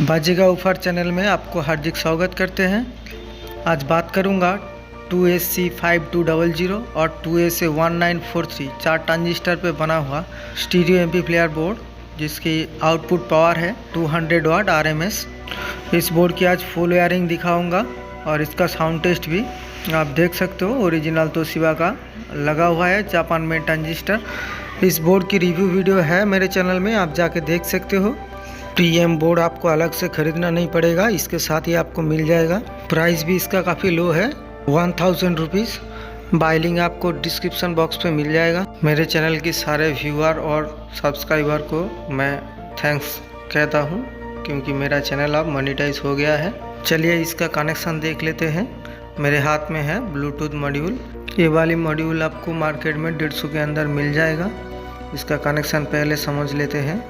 बाजेगा ऊपर चैनल में आपको हार्दिक स्वागत करते हैं। आज बात करूंगा 2SC5200 और 2SA1943 चार ट्रांजिस्टर पे बना हुआ स्टीरियो एम्पलीफायर बोर्ड, जिसकी आउटपुट पावर है 200 वाट RMS। इस बोर्ड की आज फुल वायरिंग दिखाऊंगा और इसका साउंड टेस्ट भी आप देख सकते हो। ओरिजिनल तोशिबा का लगा हुआ है जापान में ट्रांजिस्टर। इस बोर्ड की रिव्यू वीडियो है मेरे चैनल में, आप जाके देख सकते हो। प्रीएम बोर्ड आपको अलग से खरीदना नहीं पड़ेगा, इसके साथ ही आपको मिल जाएगा। प्राइस भी इसका काफ़ी लो है, 1000 रुपीज़। बाय लिंक आपको डिस्क्रिप्शन बॉक्स पे मिल जाएगा। मेरे चैनल के सारे व्यूअर और सब्सक्राइबर को मैं थैंक्स कहता हूँ, क्योंकि मेरा चैनल अब मोनेटाइज हो गया है। चलिए इसका कनेक्शन देख लेते हैं। मेरे हाथ में है ब्लूटूथ मॉड्यूल। ये वाली मॉड्यूल आपको मार्केट में 150 के अंदर मिल जाएगा। इसका कनेक्शन पहले समझ लेते हैं।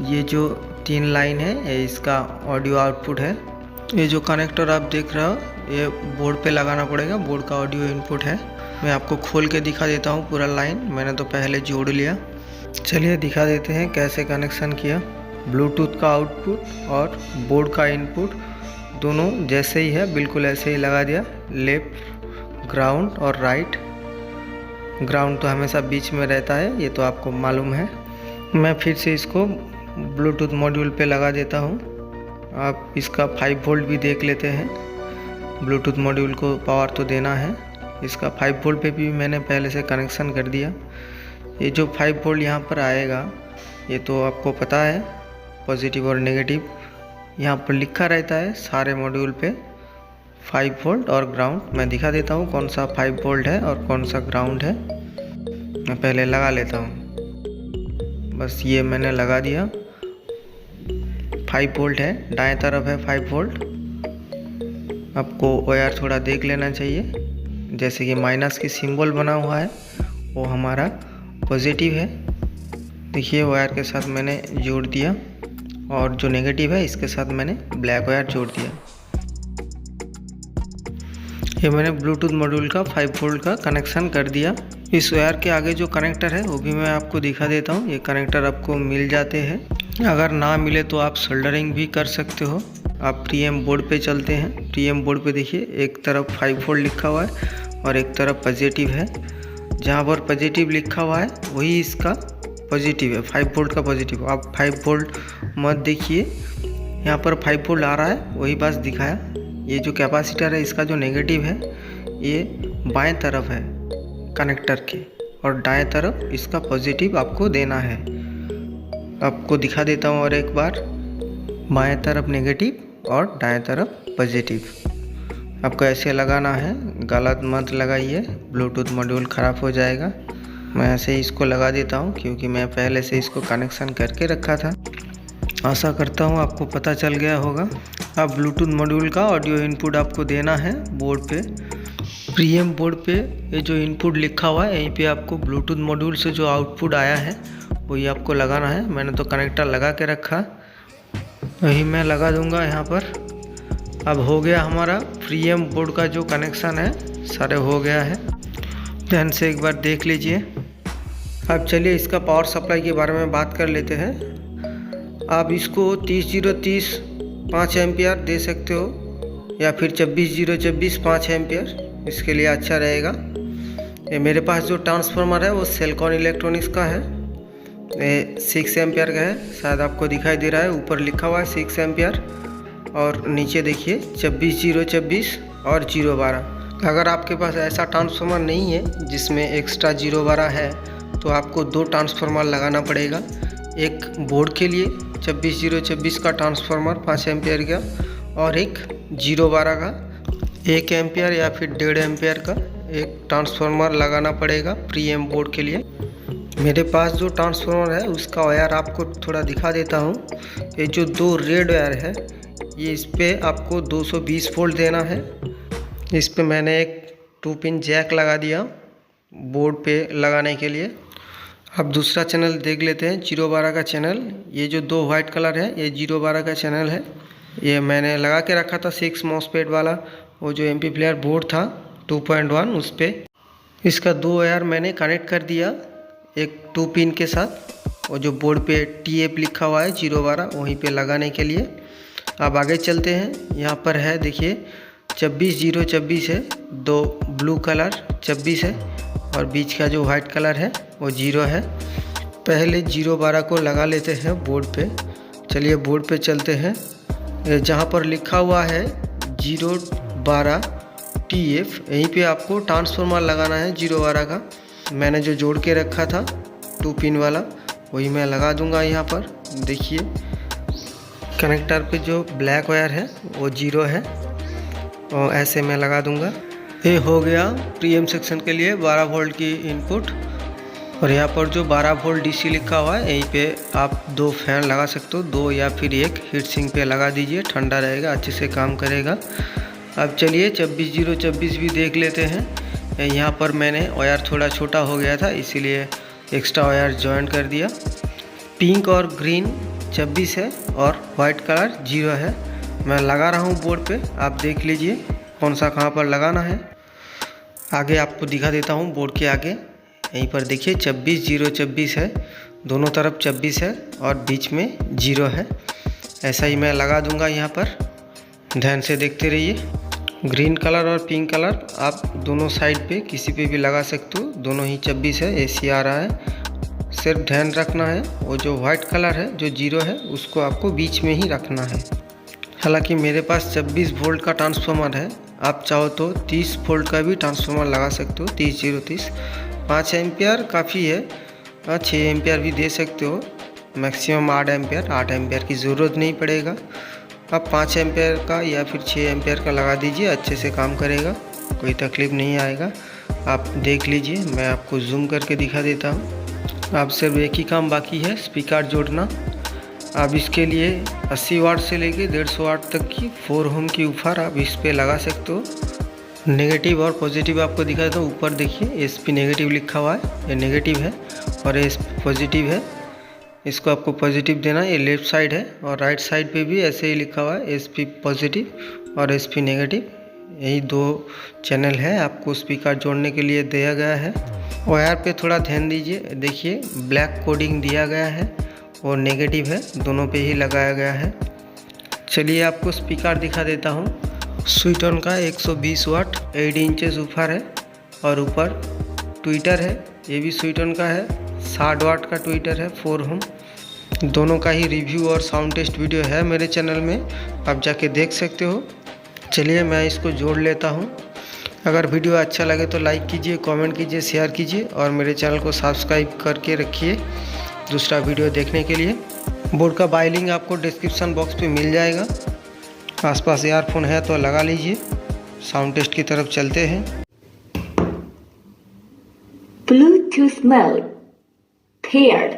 ये जो 3 लाइन है ये इसका ऑडियो आउटपुट है। ये जो कनेक्टर आप देख रहे हो ये बोर्ड पे लगाना पड़ेगा, बोर्ड का ऑडियो इनपुट है। मैं आपको खोल के दिखा देता हूँ पूरा लाइन, मैंने तो पहले जोड़ लिया। चलिए दिखा देते हैं कैसे कनेक्शन किया। ब्लूटूथ का आउटपुट और बोर्ड का इनपुट दोनों जैसे ही है, बिल्कुल ऐसे ही लगा दिया। लेफ्ट ग्राउंड और राइट ग्राउंड तो हमेशा बीच में रहता है, ये तो आपको मालूम है। मैं फिर से इसको ब्लूटूथ मॉड्यूल पे लगा देता हूँ। आप इसका 5 वोल्ट भी देख लेते हैं। ब्लूटूथ मॉड्यूल को पावर तो देना है। इसका 5 वोल्ट पे भी मैंने पहले से कनेक्शन कर दिया। ये जो 5 वोल्ट यहाँ पर आएगा ये तो आपको पता है, पॉजिटिव और नेगेटिव यहाँ पर लिखा रहता है सारे मॉड्यूल पे। 5 वोल्ट और ग्राउंड मैं दिखा देता हूँ कौन सा 5 वोल्ट है और कौन सा ग्राउंड है। मैं पहले लगा लेता हूँ, बस ये मैंने लगा दिया। 5 वोल्ट है, दाएं तरफ है 5 वोल्ट। आपको वायर थोड़ा देख लेना चाहिए, जैसे कि माइनस की सिंबल बना हुआ है वो हमारा पॉजिटिव है। देखिए वायर के साथ मैंने जोड़ दिया, और जो नेगेटिव है इसके साथ मैंने ब्लैक वायर जोड़ दिया। ये मैंने ब्लूटूथ मॉड्यूल का 5 वोल्ट का कनेक्शन कर दिया। इस वायर के आगे जो कनेक्टर है वो भी मैं आपको दिखा देता हूँ। ये कनेक्टर आपको मिल जाते हैं, अगर ना मिले तो आप सोल्डरिंग भी कर सकते हो। आप प्रीएम बोर्ड पे चलते हैं। प्रीएम बोर्ड पे देखिए एक तरफ 5 वोल्ट लिखा हुआ है और एक तरफ पॉजिटिव है। जहाँ पर पॉजिटिव लिखा हुआ है वही इसका पॉजिटिव है, 5 वोल्ट का पॉजिटिव। आप 5 वोल्ट मत देखिए, यहाँ पर 5 वोल्ट आ रहा है वही बस दिखाया। ये जो कैपेसिटर है इसका जो नेगेटिव है ये बाएं तरफ है कनेक्टर के, और दाएं तरफ इसका पॉजिटिव आपको देना है। आपको दिखा देता हूँ और एक बार, बाएं तरफ नेगेटिव और दाएं तरफ पॉजिटिव। आपको ऐसे लगाना है, गलत मत लगाइए, ब्लूटूथ मॉड्यूल ख़राब हो जाएगा। मैं ऐसे ही इसको लगा देता हूँ क्योंकि मैं पहले से इसको कनेक्शन करके रखा था। आशा करता हूँ आपको पता चल गया होगा। अब ब्लूटूथ मॉड्यूल का ऑडियो इनपुट आपको देना है बोर्ड पे। प्रीएम बोर्ड पे ये जो इनपुट लिखा हुआ है यहीं पे आपको ब्लूटूथ मॉड्यूल से जो आउटपुट आया है वही आपको लगाना है। मैंने तो कनेक्टर लगा के रखा, वही मैं लगा दूंगा यहाँ पर। अब हो गया हमारा प्रीएम बोर्ड का जो कनेक्शन है सारे हो गया है। ध्यान से एक बार देख लीजिए। अब चलिए इसका पावर सप्लाई के बारे में बात कर लेते हैं। आप इसको 30-0-30 5 एम्पियर दे सकते हो, या फिर 24-0-24 5 एम्पियर, इसके लिए अच्छा रहेगा। ये मेरे पास जो ट्रांसफार्मर है वो सेलकॉन इलेक्ट्रॉनिक्स का है। ये 6 एम्पियर का है, शायद आपको दिखाई दे रहा है, ऊपर लिखा हुआ है 6 एम्पियर और नीचे देखिए 24-0-24 और 0-12। अगर आपके पास ऐसा ट्रांसफार्मर नहीं है जिसमें एक्स्ट्रा 0-12 है तो आपको 2 ट्रांसफार्मर लगाना पड़ेगा। एक बोर्ड के लिए 24-0-24 का ट्रांसफार्मर 5 एम्पियर का, और एक 0-12 का 1 एम्पियर या फिर 1.5 एम्पियर का एक ट्रांसफार्मर लगाना पड़ेगा प्रीएम बोर्ड के लिए। मेरे पास जो ट्रांसफार्मर है उसका वायर आपको थोड़ा दिखा देता हूँ। ये जो 2 रेड वायर है ये इस पर आपको 220 वोल्ट देना है। इस पे मैंने एक 2 पिन जैक लगा दिया बोर्ड पे लगाने के लिए। अब दूसरा चैनल देख लेते हैं, 0-12 का चैनल। ये जो 2 वाइट कलर है ये 0-12 का चैनल है। ये मैंने लगा के रखा था 6 मॉसफेट वाला, वो जो एम्पलीफायर बोर्ड था 2.1 उस पर। इसका 2 वायर मैंने कनेक्ट कर दिया एक 2 पिन के साथ, और जो बोर्ड पे TF लिखा हुआ है 0-12 वहीं पे लगाने के लिए। अब आगे चलते हैं। यहाँ पर है देखिए 24024 है, दो ब्लू कलर 26 है और बीच का जो वाइट कलर है वो 0 है। पहले 012 को लगा लेते हैं बोर्ड पे। चलिए बोर्ड पे चलते हैं। जहाँ पर लिखा हुआ है 012 TF, यहीं पे आपको ट्रांसफार्मर लगाना है 012 का। मैंने जो जोड़ के रखा था 2 पिन वाला वही मैं लगा दूंगा यहाँ पर। देखिए कनेक्टर पे जो ब्लैक वायर है वो 0 है और ऐसे मैं लगा दूंगा। ये हो गया प्रीएम सेक्शन के लिए 12 वोल्ट की इनपुट। और यहाँ पर जो 12 वोल्ट DC लिखा हुआ है यहीं पे आप 2 फैन लगा सकते हो, 2 या फिर 1 हीट सिंक पे लगा दीजिए, ठंडा रहेगा, अच्छे से काम करेगा। अब चलिए 24024 भी देख लेते हैं। यहाँ पर मैंने वायर थोड़ा छोटा हो गया था इसीलिए एक्स्ट्रा वायर जॉइन कर दिया। पिंक और ग्रीन 26 है और वाइट कलर 0 है। मैं लगा रहा हूँ बोर्ड पे, आप देख लीजिए कौन सा कहाँ पर लगाना है। आगे आपको दिखा देता हूँ बोर्ड के आगे। यहीं पर देखिए 24024 है, दोनों तरफ 26 है और बीच में 0 है। ऐसा ही मैं लगा दूंगा यहाँ पर, ध्यान से देखते रहिए। ग्रीन कलर और पिंक कलर आप दोनों साइड पे किसी पे भी लगा सकते हो, दोनों ही 26 है, AC आ रहा है। सिर्फ ध्यान रखना है वो जो वाइट कलर है जो 0 है उसको आपको बीच में ही रखना है। हालांकि मेरे पास 26 वोल्ट का ट्रांसफार्मर है, आप चाहो तो 30 वोल्ट का भी ट्रांसफार्मर लगा सकते हो, 30 5 एम्पियर काफ़ी है। 6 एम्पियर भी दे सकते हो, मैक्सिमम 8 एम्पियर की ज़रूरत नहीं पड़ेगा। आप 5 एम्पियर का या फिर 6 एम्पियर का लगा दीजिए, अच्छे से काम करेगा, कोई तकलीफ़ नहीं आएगा। आप देख लीजिए, मैं आपको जूम करके दिखा देता हूँ। आप सिर्फ एक ही काम बाकी है, स्पीकर जोड़ना। आप इसके लिए 80 वाट से लेके 150 वाट तक की 4 ओम की ऊपर आप इस पर लगा सकते हो। नेगेटिव और पॉजिटिव आपको दिखा देता हूँ। ऊपर देखिए SP नेगेटिव लिखा हुआ है, ये नेगेटिव है और ये पॉजिटिव है। इसको आपको पॉजिटिव देना है, ये लेफ्ट साइड है और राइट साइड पे भी ऐसे ही लिखा हुआ है SP पॉजिटिव और SP नेगेटिव। यही 2 चैनल है आपको स्पीकर जोड़ने के लिए दिया गया है। वायर पे थोड़ा ध्यान दीजिए, देखिए ब्लैक कोडिंग दिया गया है और नेगेटिव है, दोनों पे ही लगाया गया है। चलिए आपको स्पीकर दिखा देता हूँ। स्वीटन का 120 वाट 8 इंचेस ऊपर है और ऊपर ट्विटर है, ये भी स्वीटन का है, 60 वाट का ट्विटर है 4 ओम। दोनों का ही रिव्यू और साउंड टेस्ट वीडियो है मेरे चैनल में, आप जाके देख सकते हो। चलिए मैं इसको जोड़ लेता हूँ। अगर वीडियो अच्छा लगे तो लाइक कीजिए, कमेंट कीजिए, शेयर कीजिए और मेरे चैनल को सब्सक्राइब करके रखिए दूसरा वीडियो देखने के लिए। बोर्ड का बाय लिंक आपको डिस्क्रिप्शन बॉक्स पे मिल जाएगा। आसपास ईयरफोन है तो लगा लीजिए। साउंड टेस्ट की तरफ चलते हैं। Bluetooth mode paired.